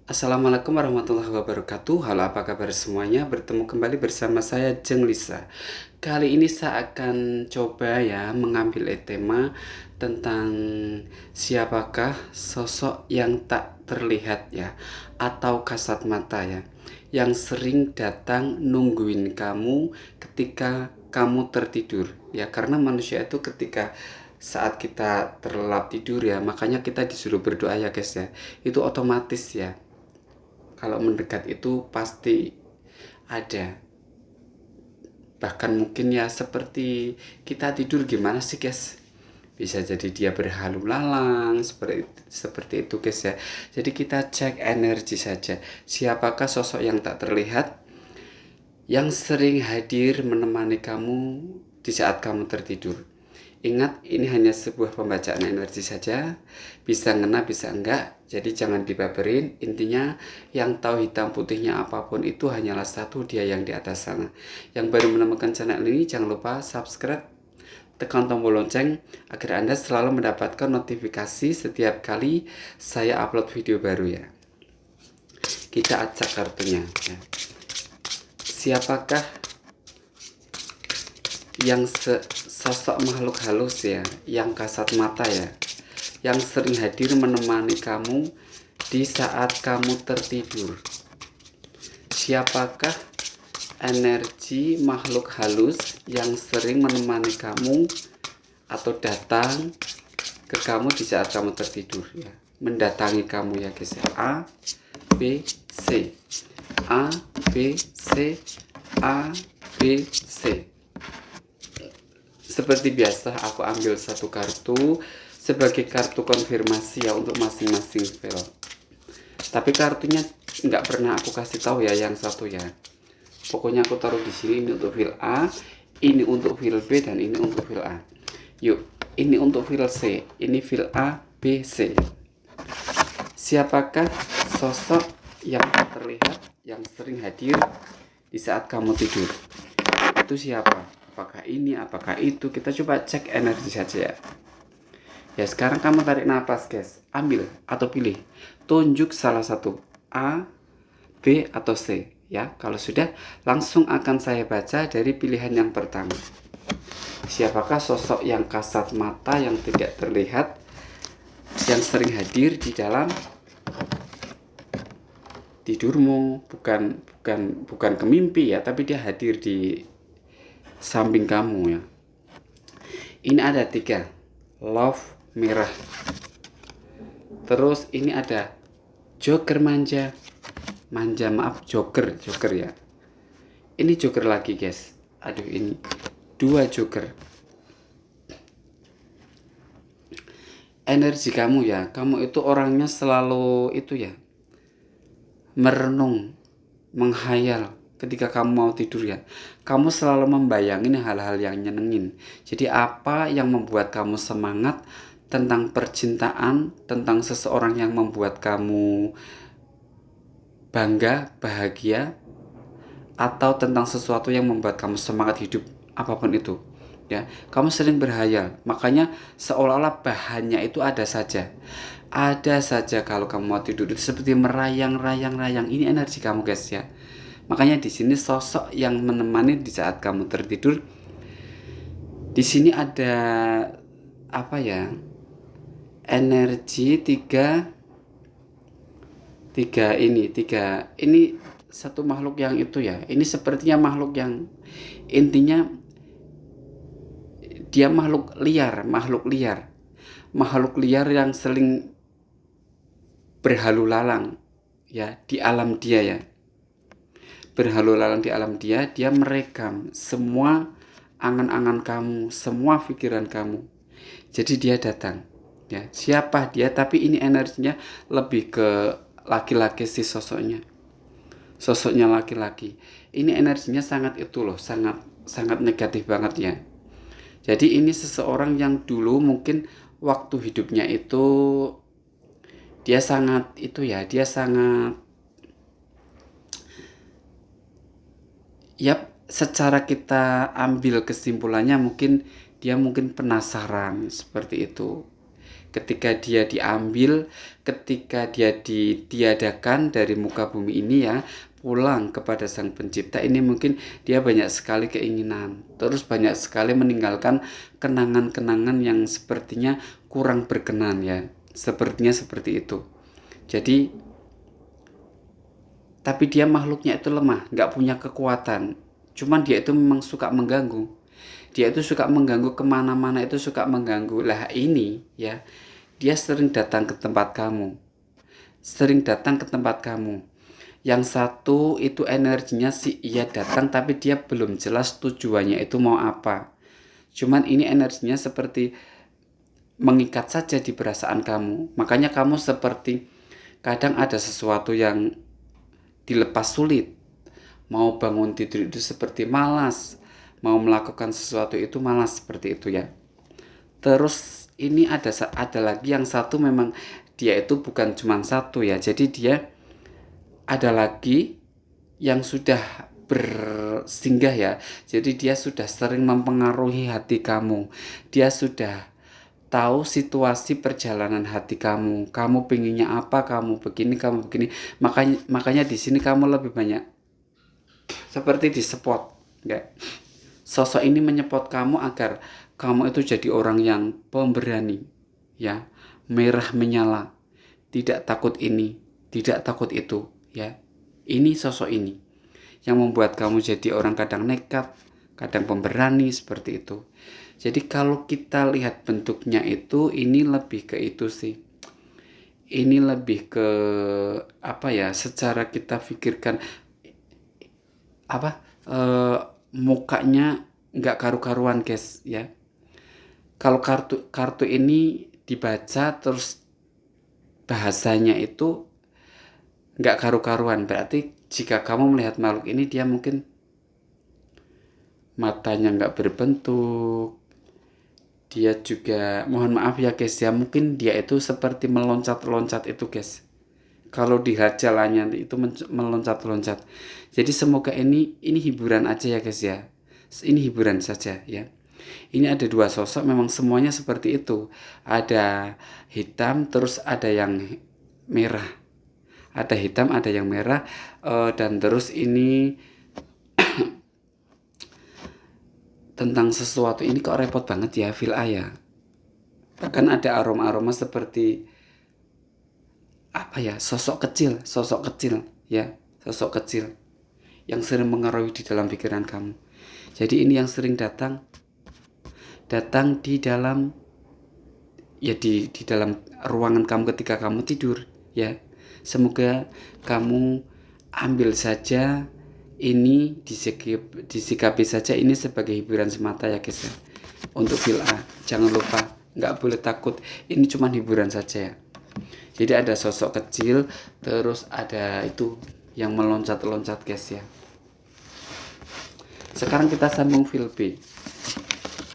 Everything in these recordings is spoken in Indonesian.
Assalamualaikum warahmatullahi wabarakatuh. Halo, apa kabar semuanya? Bertemu kembali bersama saya Jeng Lisa. Kali ini saya akan coba ya mengambil tema tentang siapakah sosok yang tak terlihat ya, atau kasat mata ya, yang sering datang nungguin kamu ketika kamu tertidur ya. Karena manusia itu ketika saat kita terlelap tidur ya, makanya kita disuruh berdoa ya guys ya. Itu otomatis ya, kalau mendekat itu pasti ada. Bahkan mungkin ya seperti kita tidur gimana sih guys, bisa jadi dia berhalu lalang seperti itu guys ya. Jadi kita cek energi saja, siapakah sosok yang tak terlihat yang sering hadir menemani kamu di saat kamu tertidur. Ingat, ini hanya sebuah pembacaan energi saja, bisa ngena bisa enggak, jadi jangan dibaperin. Intinya yang tahu hitam putihnya apapun itu hanyalah satu, dia yang di atas sana. Yang baru menemukan channel ini jangan lupa subscribe, tekan tombol lonceng agar Anda selalu mendapatkan notifikasi setiap kali saya upload video baru ya. Kita acak kartunya ya. Siapakah yang sosok makhluk halus ya, yang kasat mata ya, yang sering hadir menemani kamu di saat kamu tertidur? Siapakah energi makhluk halus yang sering menemani kamu atau datang ke kamu di saat kamu tertidur ya, mendatangi kamu ya guys ya. A, B, C, A, B, C, A, B, C. Seperti biasa aku ambil satu kartu sebagai kartu konfirmasi ya untuk masing-masing spell. Tapi kartunya nggak pernah aku kasih tahu ya yang satu ya. Pokoknya aku taruh di sini, ini untuk feel A, ini untuk feel B, dan ini untuk feel A. Yuk, ini untuk feel C, ini feel A, B, C. Siapakah sosok yang terlihat yang sering hadir di saat kamu tidur? Itu siapa? Apakah ini, apakah itu? Kita coba cek energi saja ya. Ya, sekarang kamu tarik nafas guys, ambil atau pilih, tunjuk salah satu, A, B, atau C ya. Kalau sudah, langsung akan saya baca dari pilihan yang pertama. Siapakah sosok yang kasat mata, yang tidak terlihat, yang sering hadir di dalam tidurmu? Bukan ke mimpi ya, tapi dia hadir di samping kamu ya. Ini ada 3, love merah. Terus ini ada joker manja maaf, joker ya. Ini joker lagi guys, aduh, ini 2 joker. Energi kamu ya, kamu itu orangnya selalu itu ya, merenung, menghayal. Ketika kamu mau tidur ya, kamu selalu membayangin hal-hal yang nyenengin. Jadi apa yang membuat kamu semangat, tentang percintaan, tentang seseorang yang membuat kamu bangga, bahagia, atau tentang sesuatu yang membuat kamu semangat hidup, apapun itu ya, kamu sering berhayal. Makanya seolah-olah bahannya itu ada saja kalau kamu mau tidur itu seperti merayang-rayang. Ini energi kamu guys ya. Makanya di sini sosok yang menemani di saat kamu tertidur. Di sini ada apa ya? Energi tiga ini satu makhluk yang itu ya. Ini sepertinya makhluk yang intinya dia makhluk liar yang sering berhalu lalang ya di alam dia ya. Berhalu lalang di alam dia merekam semua angan-angan kamu, semua pikiran kamu. Jadi dia datang ya. Siapa dia? Tapi ini energinya lebih ke laki-laki sih sosoknya. Sosoknya laki-laki. Ini energinya sangat itu loh, sangat negatif banget ya. Jadi ini seseorang yang dulu mungkin waktu hidupnya itu dia sangat ya, secara kita ambil kesimpulannya mungkin dia penasaran seperti itu. Ketika dia diambil, ketika dia ditiadakan dari muka bumi ini ya, pulang kepada Sang Pencipta, ini mungkin dia banyak sekali keinginan. Terus banyak sekali meninggalkan kenangan-kenangan yang sepertinya kurang berkenan ya. Sepertinya seperti itu. Jadi, tapi dia makhluknya itu lemah, nggak punya kekuatan. Cuman dia itu memang suka mengganggu. Dia itu suka mengganggu kemana-mana, itu suka mengganggu. Lah ini ya, dia sering datang ke tempat kamu. Sering datang ke tempat kamu. Yang satu itu energinya sih iya datang, tapi dia belum jelas tujuannya itu mau apa. Cuman ini energinya seperti mengikat saja di perasaan kamu. Makanya kamu seperti kadang ada sesuatu yang dilepas sulit. Mau bangun tidur itu seperti malas, mau melakukan sesuatu itu malas seperti itu ya. Terus ini ada lagi yang satu, memang dia itu bukan cuma satu ya. Jadi dia ada lagi yang sudah bersinggah ya. Jadi dia sudah sering mempengaruhi hati kamu. Dia sudah tahu situasi perjalanan hati kamu. Kamu pengennya apa, kamu begini, kamu begini. Makanya di sini kamu lebih banyak seperti disepot, enggak? Sosok ini menyepot kamu agar kamu itu jadi orang yang pemberani, ya, merah menyala, tidak takut ini, tidak takut itu, ya. Ini sosok ini yang membuat kamu jadi orang kadang nekat, kadang pemberani seperti itu. Jadi kalau kita lihat bentuknya itu, ini lebih ke itu sih. Ini lebih ke apa ya? Secara kita pikirkan apa mukanya nggak karu-karuan guys ya. Kalau kartu ini dibaca terus bahasanya itu nggak karu-karuan, berarti jika kamu melihat makhluk ini, dia mungkin matanya nggak berbentuk, dia juga mohon maaf ya guys ya, mungkin dia itu seperti meloncat-loncat itu guys. Kalau dilihat jalannya itu meloncat-loncat. Jadi semoga ini hiburan aja ya guys ya. Ini hiburan saja ya. Ini ada dua sosok, memang semuanya seperti itu. Ada hitam, terus ada yang merah. Ada hitam, ada yang merah, dan terus ini tentang sesuatu ini kok repot banget ya feel ya. Bahkan ada aroma-aroma seperti apa ya, sosok kecil ya, sosok kecil yang sering mengaruhi di dalam pikiran kamu. Jadi ini yang sering datang di dalam ya, di dalam ruangan kamu ketika kamu tidur ya. Semoga kamu ambil saja ini, disikapi saja ini sebagai hiburan semata ya guys ya. Untuk feel jangan lupa, nggak boleh takut, ini cuma hiburan saja ya. Jadi ada sosok kecil, terus ada itu yang meloncat-loncat guys ya. Sekarang kita sambung feel B.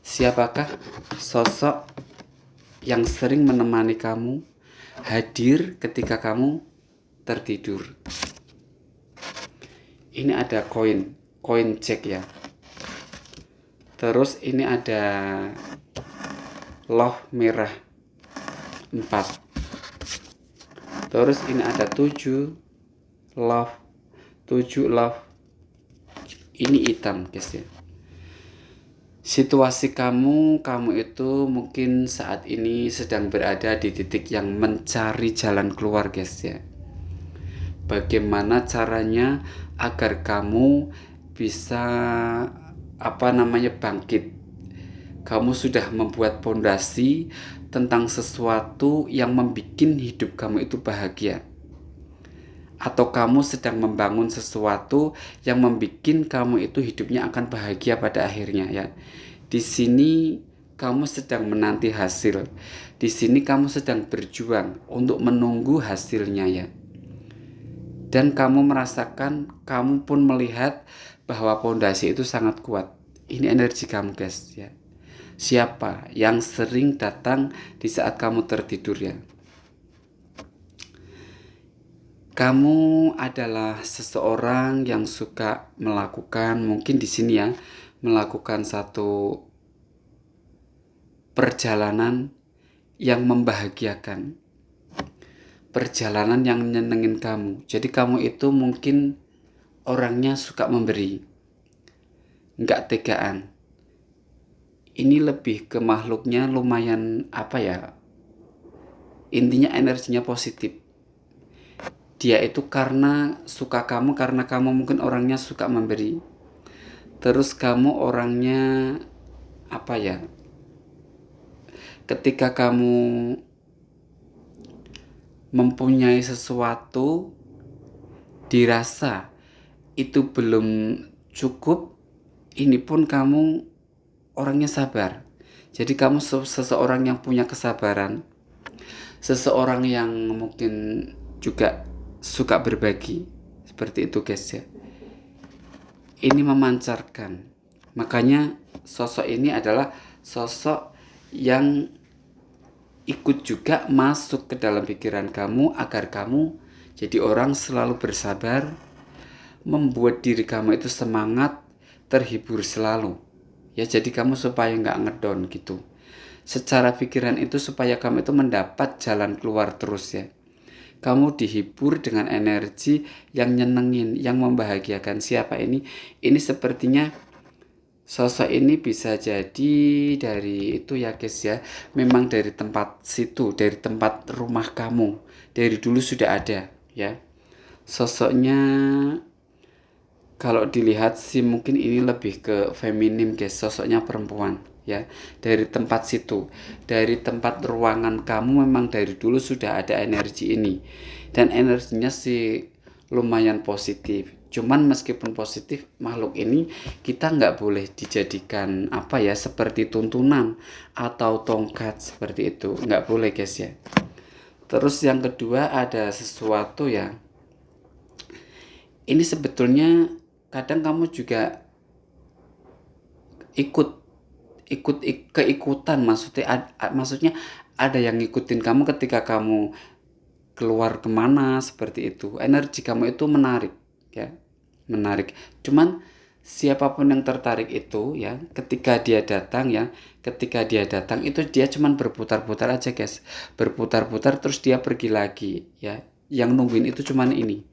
Siapakah sosok yang sering menemani kamu, hadir ketika kamu tertidur? Ini ada koin Jack ya. Terus ini ada love merah 4. Terus ini ada 7 love. Ini hitam guys ya. Situasi kamu itu mungkin saat ini sedang berada di titik yang mencari jalan keluar guys ya. Bagaimana caranya agar kamu bisa bangkit. Kamu sudah membuat fondasi tentang sesuatu yang membuat hidup kamu itu bahagia. Atau kamu sedang membangun sesuatu yang membuat kamu itu hidupnya akan bahagia pada akhirnya ya. Di sini kamu sedang menanti hasil. Di sini kamu sedang berjuang untuk menunggu hasilnya ya. Dan kamu merasakan, kamu pun melihat bahwa fondasi itu sangat kuat. Ini energi kamu guys ya. Siapa yang sering datang di saat kamu tertidur ya? Kamu adalah seseorang yang suka melakukan, mungkin di sini ya, melakukan satu perjalanan yang membahagiakan, perjalanan yang nyenengin kamu. Jadi kamu itu mungkin orangnya suka memberi, nggak tegaan. Ini lebih ke makhluknya lumayan intinya energinya positif. Dia itu karena suka kamu, karena kamu mungkin orangnya suka memberi. Terus kamu orangnya ketika kamu mempunyai sesuatu dirasa itu belum cukup, ini pun kamu orangnya sabar. Jadi kamu seseorang yang punya kesabaran, seseorang yang mungkin juga suka berbagi. Seperti itu guys ya. Ini memancarkan. Makanya sosok ini adalah sosok yang ikut juga masuk ke dalam pikiran kamu agar kamu jadi orang selalu bersabar, membuat diri kamu itu semangat, terhibur selalu. Ya, jadi kamu supaya nggak ngedon gitu. Secara pikiran itu supaya kamu itu mendapat jalan keluar terus ya. Kamu dihibur dengan energi yang nyenengin, yang membahagiakan. Siapa ini? Ini sepertinya sosok ini bisa jadi dari itu ya guys ya. Memang dari tempat situ, dari tempat rumah kamu. Dari dulu sudah ada ya. Sosoknya kalau dilihat sih mungkin ini lebih ke feminim guys. Sosoknya perempuan ya. Dari tempat situ, dari tempat ruangan kamu memang dari dulu sudah ada energi ini. Dan energinya sih lumayan positif. Cuman meskipun positif, makhluk ini kita nggak boleh dijadikan seperti tuntunan atau tongkat seperti itu. Nggak boleh guys ya. Terus yang kedua ada sesuatu ya. Ini sebetulnya kadang kamu juga keikutan, maksudnya ada yang ngikutin kamu ketika kamu keluar kemana seperti itu. Energi kamu itu menarik ya, menarik. Cuman siapapun yang tertarik itu ya, ketika dia datang itu dia cuman berputar-putar aja guys, berputar-putar terus dia pergi lagi ya. Yang nungguin itu cuman ini,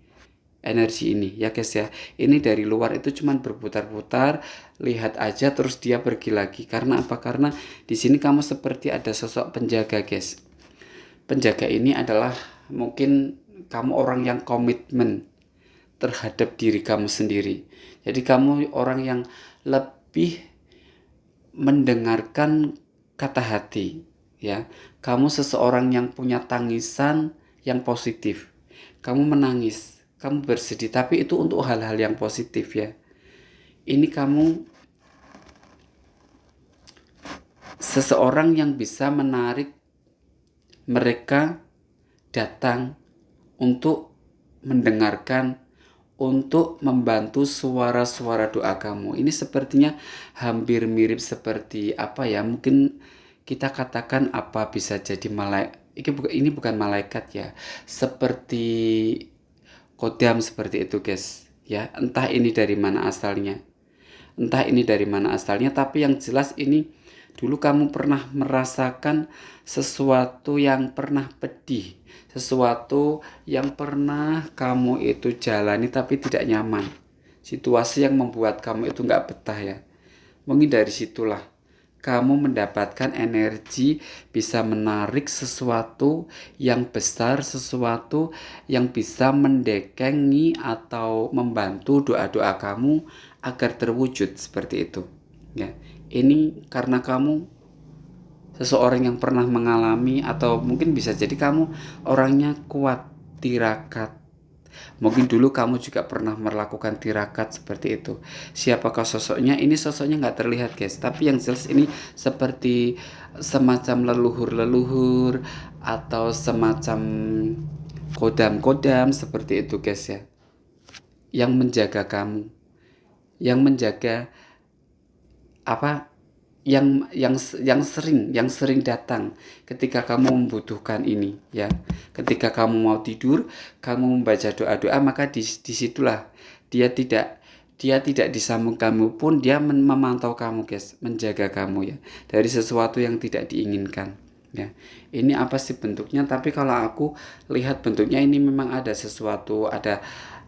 energi ini ya guys ya. Ini dari luar itu cuman berputar-putar, lihat aja terus dia pergi lagi. Karena apa? Karena di sini kamu seperti ada sosok penjaga guys. Penjaga ini adalah mungkin kamu orang yang komitmen terhadap diri kamu sendiri. Jadi kamu orang yang lebih mendengarkan kata hati ya. Kamu seseorang yang punya tangisan yang positif. Kamu menangis, kamu bersedih, tapi itu untuk hal-hal yang positif ya. Ini kamu seseorang yang bisa menarik mereka datang untuk mendengarkan, untuk membantu suara-suara doa kamu. Ini sepertinya hampir mirip seperti mungkin kita katakan bisa jadi malaikat. Ini bukan malaikat ya, seperti kodam seperti itu guys ya. Entah ini dari mana asalnya, tapi yang jelas ini dulu kamu pernah merasakan sesuatu yang pernah pedih, sesuatu yang pernah kamu itu jalani tapi tidak nyaman, situasi yang membuat kamu itu nggak betah ya. Mungkin dari situlah kamu mendapatkan energi bisa menarik sesuatu yang besar, sesuatu yang bisa mendekengi atau membantu doa-doa kamu agar terwujud seperti itu ya. Ini karena kamu seseorang yang pernah mengalami, atau mungkin bisa jadi kamu orangnya kuat, tirakat. Mungkin dulu kamu juga pernah melakukan tirakat seperti itu. Siapakah sosoknya? Ini sosoknya nggak terlihat guys, tapi yang jelas ini seperti semacam leluhur-leluhur atau semacam kodam-kodam seperti itu guys ya. Yang menjaga kamu, yang menjaga yang sering datang ketika kamu membutuhkan ini ya. Ketika kamu mau tidur, kamu membaca doa-doa, maka disitulah dia tidak di samping kamu pun dia memantau kamu guys, menjaga kamu ya dari sesuatu yang tidak diinginkan. ya. Ini apa sih bentuknya? Tapi kalau aku lihat bentuknya ini memang ada sesuatu, ada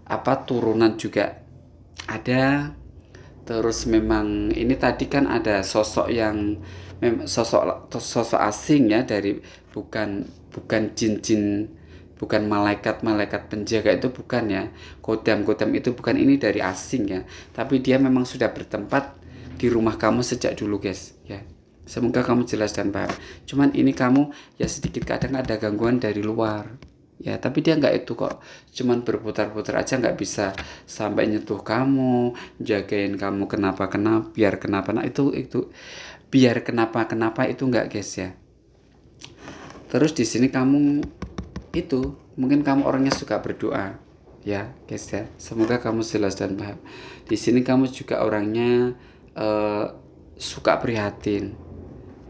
apa turunan juga ada. Terus memang ini tadi kan ada sosok yang sosok sosok asing ya, dari bukan bukan jin-jin, bukan malaikat-malaikat penjaga, itu bukan ya. Kodam-kodam itu bukan, ini dari asing ya. Tapi dia memang sudah bertempat di rumah kamu sejak dulu guys ya. Semoga kamu jelas dan paham. Cuman ini kamu ya sedikit kadang ada gangguan dari luar. Ya, tapi dia nggak itu kok. Cuman berputar-putar aja, nggak bisa sampai nyentuh kamu, jagain kamu kenapa-kenapa, biar kenapa. Nah, itu biar kenapa-kenapa itu nggak guys ya. Terus di sini kamu itu mungkin kamu orangnya suka berdoa ya guys ya. Semoga kamu jelas dan paham. Di sini kamu juga orangnya suka prihatin.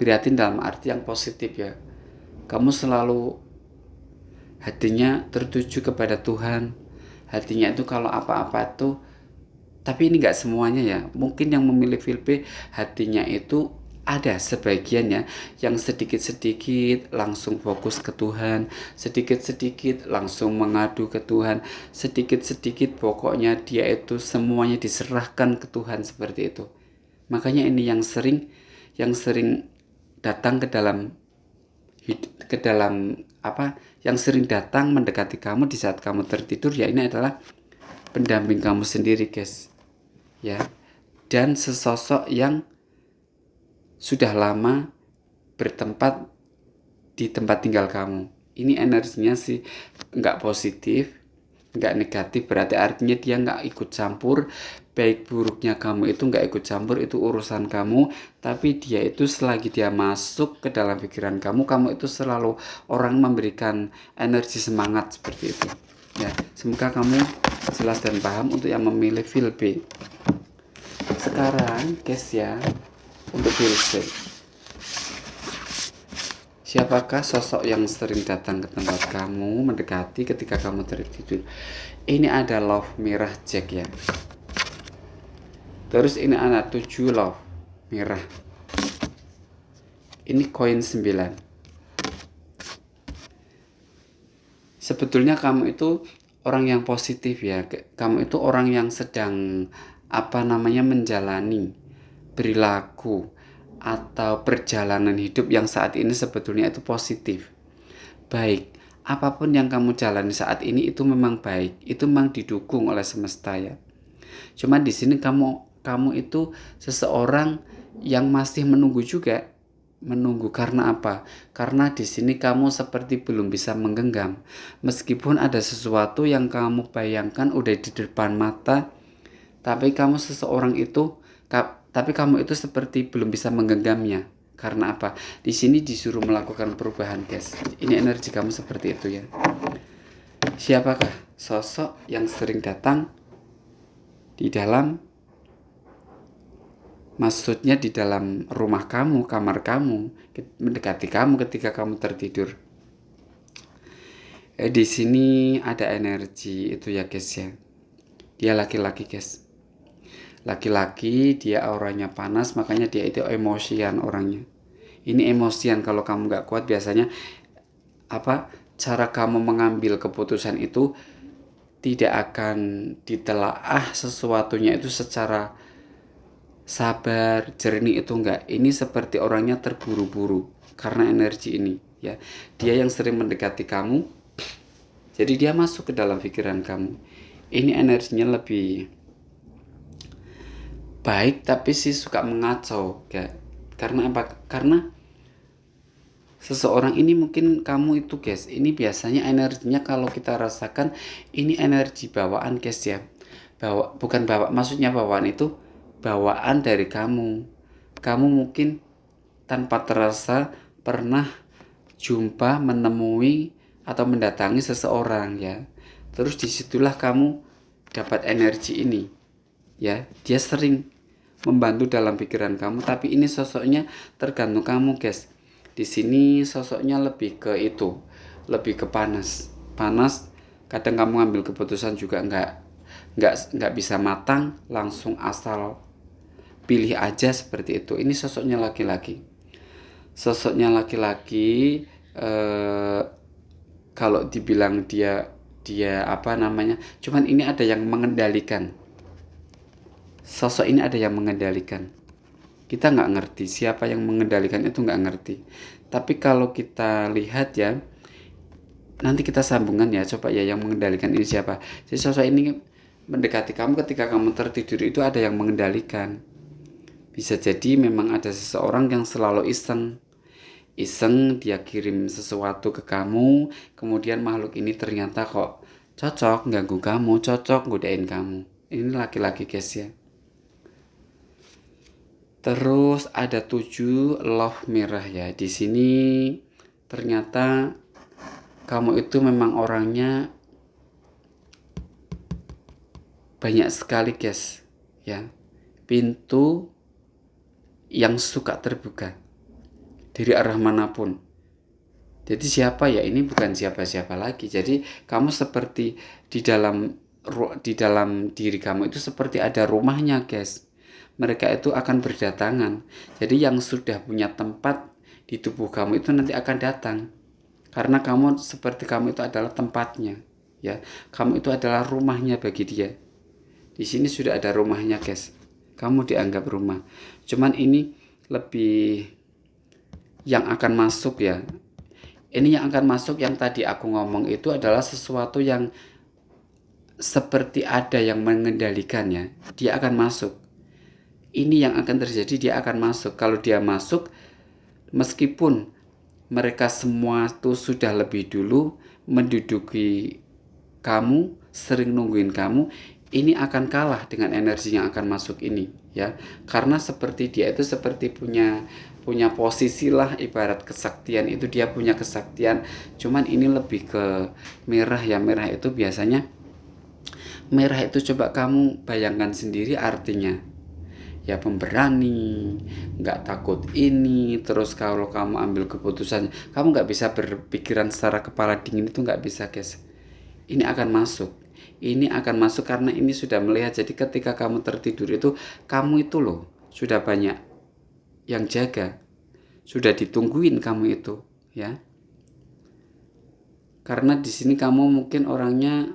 Prihatin dalam arti yang positif ya. Kamu selalu hatinya tertuju kepada Tuhan. Hatinya itu kalau apa-apa itu, tapi ini nggak semuanya ya. Mungkin yang memilih fil B hatinya itu ada sebagian ya, yang sedikit-sedikit langsung fokus ke Tuhan, sedikit-sedikit langsung mengadu ke Tuhan, sedikit-sedikit pokoknya dia itu semuanya diserahkan ke Tuhan seperti itu. Makanya ini yang sering datang ke dalam apa, yang sering datang mendekati kamu di saat kamu tertidur ya, ini adalah pendamping kamu sendiri guys ya, dan sesosok yang sudah lama bertempat di tempat tinggal kamu. Ini energinya sih nggak positif, nggak negatif, berarti artinya dia nggak ikut campur. Baik buruknya kamu itu nggak ikut campur, itu urusan kamu. Tapi dia itu selagi dia masuk ke dalam pikiran kamu, kamu itu selalu orang memberikan energi semangat seperti itu ya. Semoga kamu jelas dan paham untuk yang memilih fil B. Sekarang guys ya, untuk fil C, siapakah sosok yang sering datang ke tempat kamu, mendekati ketika kamu tertidur? Ini ada love merah Jack ya. Terus ini ada 7 love merah. Ini koin 9. Sebetulnya kamu itu orang yang positif ya. Kamu itu orang yang sedang menjalani perilaku atau perjalanan hidup yang saat ini sebetulnya itu positif. Baik, apapun yang kamu jalani saat ini itu memang baik, itu memang didukung oleh semesta ya. Cuma di sini kamu itu seseorang yang masih menunggu juga. Menunggu karena apa? Karena di sini kamu seperti belum bisa menggenggam. Meskipun ada sesuatu yang kamu bayangkan udah di depan mata, tapi kamu itu seperti belum bisa menggenggamnya. Karena apa? Di sini disuruh melakukan perubahan, guys. Ini energi kamu seperti itu ya. Siapakah sosok yang sering datang di dalam, maksudnya di dalam rumah kamu, kamar kamu, mendekati kamu ketika kamu tertidur? Di sini ada energi itu ya guys ya. Dia laki-laki guys. Laki-laki, dia auranya panas, makanya dia itu emosian orangnya. Ini emosian, kalau kamu gak kuat biasanya cara kamu mengambil keputusan itu tidak akan ditelaah sesuatunya itu secara sabar, jernih, itu enggak. Ini seperti orangnya terburu-buru karena energi ini ya. Dia yang sering mendekati kamu, jadi dia masuk ke dalam pikiran kamu. Ini energinya lebih baik, tapi sih suka mengacau ya. Karena apa? Karena seseorang ini mungkin kamu itu guys, ini biasanya energinya kalau kita rasakan ini energi bawaan guys ya. Maksudnya bawaan itu bawaan dari kamu. Kamu mungkin tanpa terasa pernah jumpa, menemui atau mendatangi seseorang ya. Terus disitulah kamu dapat energi ini ya. Dia sering membantu dalam pikiran kamu, tapi ini sosoknya tergantung kamu guys. Di sini sosoknya lebih ke itu, lebih ke panas. Kadang kamu ngambil keputusan juga nggak bisa matang, langsung asal pilih aja seperti itu. Ini sosoknya laki-laki. Sosoknya laki-laki, eh, kalau dibilang dia dia apa namanya, cuman ini ada yang mengendalikan. Sosok ini ada yang mengendalikan. Kita nggak ngerti siapa yang mengendalikan, itu nggak ngerti. Tapi kalau kita lihat ya, nanti kita sambungan ya, coba ya yang mengendalikan ini siapa. Jadi sosok ini mendekati kamu ketika kamu tertidur, itu ada yang mengendalikan. Bisa jadi memang ada seseorang yang selalu iseng dia kirim sesuatu ke kamu, kemudian makhluk ini ternyata kok cocok ganggu kamu, cocok godain kamu. Ini laki-laki guys ya. Terus ada 7 love merah ya. Di sini ternyata kamu itu memang orangnya banyak sekali guys ya. Pintu yang suka terbuka dari arah manapun. Jadi siapa ya, ini bukan siapa-siapa lagi. Jadi kamu seperti di dalam diri kamu itu seperti ada rumahnya guys. Mereka itu akan berdatangan. Jadi yang sudah punya tempat di tubuh kamu itu nanti akan datang. Karena seperti kamu itu adalah tempatnya, ya. Kamu itu adalah rumahnya bagi dia. Di sini sudah ada rumahnya guys. Kamu dianggap rumah. Cuman ini lebih yang akan masuk ya. Ini yang akan masuk, yang tadi aku ngomong itu adalah sesuatu yang seperti ada yang mengendalikannya. Dia akan masuk. Ini yang akan terjadi, dia akan masuk. Kalau dia masuk, meskipun mereka semua tuh sudah lebih dulu menduduki kamu, sering nungguin kamu, ini akan kalah dengan energi yang akan masuk ini ya. Karena seperti dia itu seperti punya posisi lah, ibarat kesaktian itu, dia punya kesaktian. Cuman ini lebih ke merah ya. Merah itu biasanya, merah itu coba kamu bayangkan sendiri artinya ya, pemberani, nggak takut ini. Terus kalau kamu ambil keputusan, kamu nggak bisa berpikiran secara kepala dingin, itu nggak bisa guys. Ini akan masuk, karena ini sudah melihat. Jadi ketika kamu tertidur itu, kamu itu loh sudah banyak yang jaga, sudah ditungguin kamu itu ya. Karena di sini kamu mungkin orangnya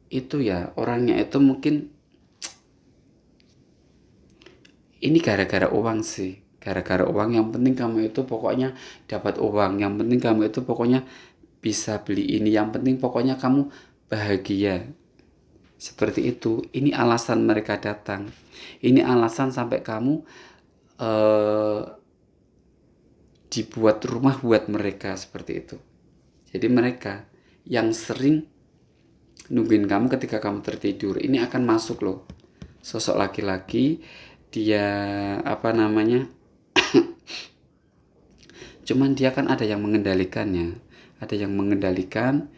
itu ya, orangnya itu mungkin ini gara-gara uang sih, gara-gara uang. Yang penting kamu itu pokoknya dapat uang, yang penting kamu itu pokoknya bisa beli ini, yang penting pokoknya kamu bahagia. Seperti itu. Ini alasan mereka datang, ini alasan sampai kamu dibuat rumah buat mereka, seperti itu. Jadi mereka yang sering nungguin kamu ketika kamu tertidur, ini akan masuk loh. Sosok laki-laki, dia apa namanya, cuman dia kan ada yang mengendalikannya, ada yang mengendalikan.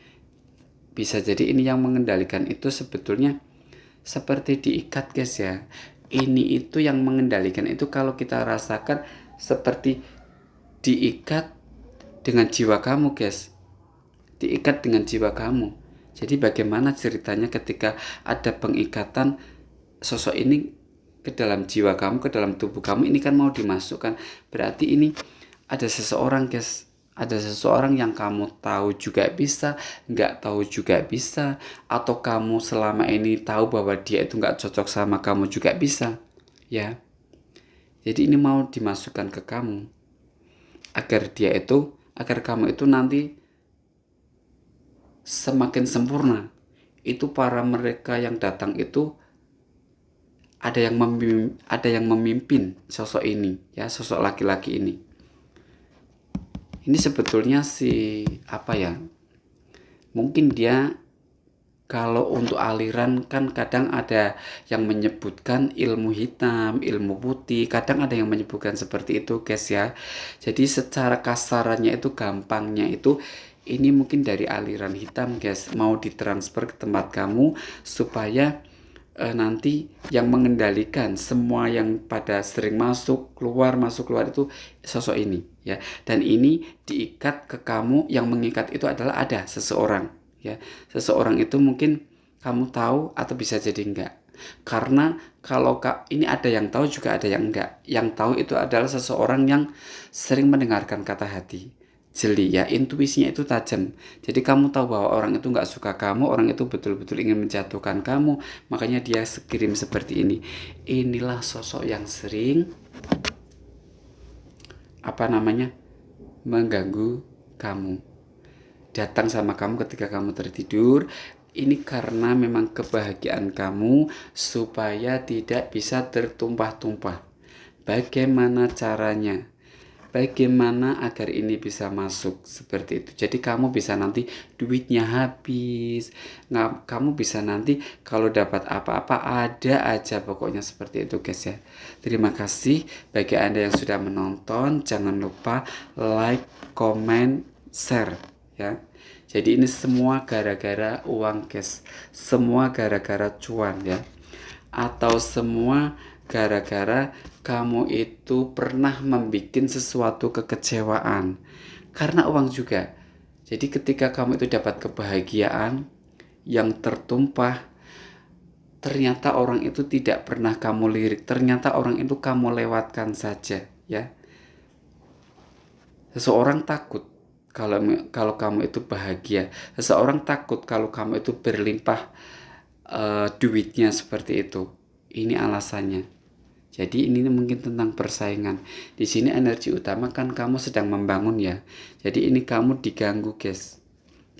Bisa jadi ini yang mengendalikan itu sebetulnya seperti diikat guys ya. Ini itu yang mengendalikan itu, kalau kita rasakan seperti diikat dengan jiwa kamu guys, diikat dengan jiwa kamu. Jadi bagaimana ceritanya ketika ada pengikatan sosok ini ke dalam jiwa kamu, ke dalam tubuh kamu, ini kan mau dimasukkan. Berarti ini ada seseorang guys, ada seseorang yang kamu tahu juga bisa, nggak tahu juga bisa, atau kamu selama ini tahu bahwa dia itu nggak cocok sama kamu juga bisa ya. Jadi ini mau dimasukkan ke kamu agar kamu itu nanti semakin sempurna. Itu para mereka yang datang itu ada yang memimpin sosok ini ya, sosok laki-laki ini. Ini sebetulnya apa ya, mungkin dia, kalau untuk aliran kan kadang ada yang menyebutkan ilmu hitam, ilmu putih, kadang ada yang menyebutkan seperti itu guys ya. Jadi secara kasarannya itu, gampangnya itu, ini mungkin dari aliran hitam guys, mau ditransfer ke tempat kamu supaya nanti yang mengendalikan semua yang pada sering masuk keluar itu sosok ini ya. Dan ini diikat ke kamu, yang mengikat itu adalah ada seseorang ya. Seseorang itu mungkin kamu tahu atau bisa jadi enggak. Karena kalau ini ada yang tahu juga ada yang enggak. Yang tahu itu adalah seseorang yang sering mendengarkan kata hati. Jeli ya, intuisinya itu tajam. Jadi kamu tahu bahwa orang itu nggak suka kamu, orang itu betul-betul ingin menjatuhkan kamu, makanya dia kirim seperti ini. Inilah sosok yang sering mengganggu kamu. Datang sama kamu ketika kamu tertidur. Ini karena memang kebahagiaan kamu supaya tidak bisa tertumpah-tumpah. Bagaimana caranya? Bagaimana agar ini bisa masuk seperti itu. Jadi kamu bisa nanti duitnya habis. Kamu bisa nanti kalau dapat apa-apa ada aja, pokoknya seperti itu guys ya. Terima kasih bagi Anda yang sudah menonton. Jangan lupa like, comment, share ya. Jadi ini semua gara-gara uang guys. Semua gara-gara cuan ya. Atau semua gara-gara kamu itu pernah membuat sesuatu kekecewaan karena uang juga. Jadi ketika kamu itu dapat kebahagiaan yang tertumpah, ternyata orang itu tidak pernah kamu lirik, ternyata orang itu kamu lewatkan saja ya. Seseorang takut kalau kamu itu bahagia, seseorang takut kalau kamu itu berlimpah duitnya seperti itu. Ini alasannya. Jadi ini mungkin tentang persaingan. Di sini energi utama kan kamu sedang membangun ya. Jadi ini kamu diganggu guys.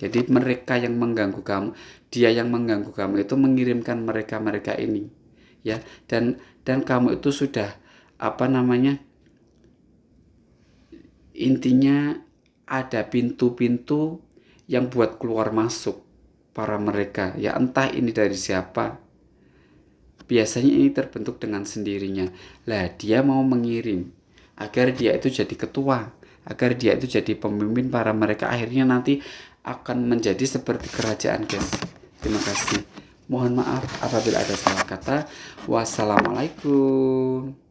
Jadi mereka yang mengganggu kamu, dia yang mengganggu kamu itu mengirimkan mereka ini ya. Dan kamu itu sudah intinya ada pintu-pintu yang buat keluar masuk para mereka ya, entah ini dari siapa. Biasanya ini terbentuk dengan sendirinya. Lah dia mau mengirim agar dia itu jadi ketua, agar dia itu jadi pemimpin para mereka, akhirnya nanti akan menjadi seperti kerajaan guys. Terima kasih. Mohon maaf apabila ada salah kata. Wassalamualaikum.